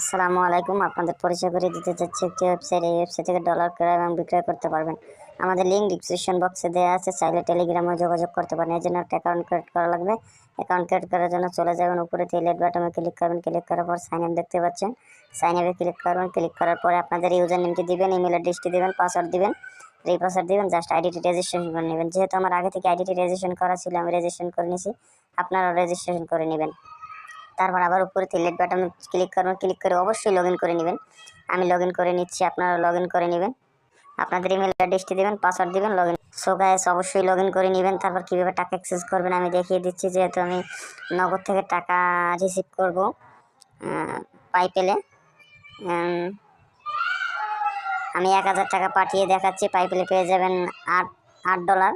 আসসালামু আলাইকুম। আপনাদের পরিচয় করে দিতে চাচ্ছি একটি ওয়েবসাইট। এই ওয়েবসাইট থেকে ডলার ক্রয় এবং বিক্রয় করতে পারবেন। আমাদের লিঙ্ক ডিসক্রিপশন বক্সে দেওয়া আছে, চাইলে টেলিগ্রামে যোগাযোগ করতে পারেন। এর জন্য একটা অ্যাকাউন্ট ক্রিয়েট করা লাগবে। অ্যাকাউন্ট ক্রিয়েট করার জন্য চলে যাবেন উপরে থ্রি বাটনে ক্লিক করবেন। ক্লিক করার পর সাইন আপ দেখতে পাচ্ছেন, সাইন আপে ক্লিক করবেন। ক্লিক করার পরে আপনাদের ইউজার নেমটি দিবেন, ইমেল অ্যাড্রেসটি দিবেন, পাসওয়ার্ড দিবেন। এই পাসওয়ার্ড দিবেন, জাস্ট আইডিটি রেজিস্ট্রেশন করে নেবেন। যেহেতু আমার আগে থেকে আইডিটি রেজিস্ট্রেশন করা ছিল, আমি রেজিস্ট্রেশন করে নিয়েছি, আপনারাও রেজিস্ট্রেশন করে নেবেন। তারপর আবার উপরে থ্রি বাটনে ক্লিক করবেন। ক্লিক করে অবশ্যই লগ ইন করে নেবেন। আমি লগ ইন করে নিচ্ছি, আপনারা লগ ইন করে নেবেন। আপনাদের ইমেল অ্যাড্রেসটি দেবেন, পাসওয়ার্ড দিবেন, লগ ইন। সো গাইস, অবশ্যই লগ ইন করে নেবেন। তারপর কীভাবে টাকা অ্যাক্সেস করবেন আমি দেখিয়ে দিচ্ছি। যেহেতু আমি নগদ থেকে টাকা রিসিভ করব পাইপেলে, আমি 1000 টাকা পাঠিয়ে দেখাচ্ছি। পাইপেলে পেয়ে যাবেন $8.13।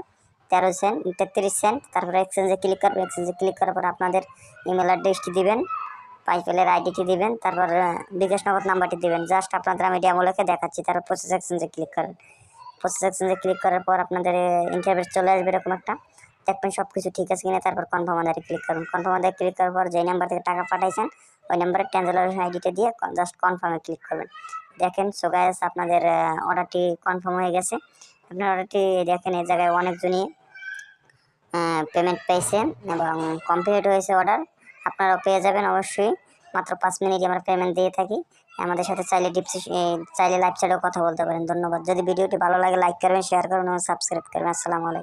তারপরে এক্সচেঞ্জে ক্লিক করবেন। এক্সচেঞ্জে ক্লিক করার পর আপনাদের ইমেল অ্যাড্রেসটি দিবেন, পাইপেলের আইডিটি দিবেন, তারপর বিকাশ নগদ নাম্বারটি দিবেন। জাস্ট আপনাদের আমি ডেমো লিখে দেখাচ্ছি। তারপর প্রসেস এক্সচেঞ্জে ক্লিক করেন। প্রসেস এক্সচেঞ্জে ক্লিক করার পর আপনাদের ইন্টারভিউ চলে আসবে এরকম একটা, দেখবেন সব কিছু ঠিক আছে কিনা। তারপর কনফার্ম আধারে ক্লিক করুন। কনফার্ম আধারে ক্লিক করার পর যে নাম্বার থেকে টাকা পাঠাইছেন ওই নাম্বারে ট্রানজাকশন আইডিটা দিয়ে জাস্ট কনফার্মে ক্লিক করবেন। দেখেন সো গাইস, আপনাদের অর্ডারটি কনফার্ম হয়ে গেছে। আপনার অর্ডারটি দেখেন এই জায়গায় অনেকজনই পেমেন্ট পেয়েছেন এবং কমপ্লিট হয়েছে অর্ডার। আপনারাও পেয়ে যাবেন অবশ্যই। মাত্র 5 মিনিটে আমরা পেমেন্ট দিয়ে থাকি। আমাদের সাথে চাইলে লাইভ চ্যাটেও কথা বলতে পারেন। ধন্যবাদ। যদি ভিডিওটি ভালো লাগে লাইক করবেন, শেয়ার করবেন এবং সাবস্ক্রাইব করবেন। আসসালামু আলাইকুম।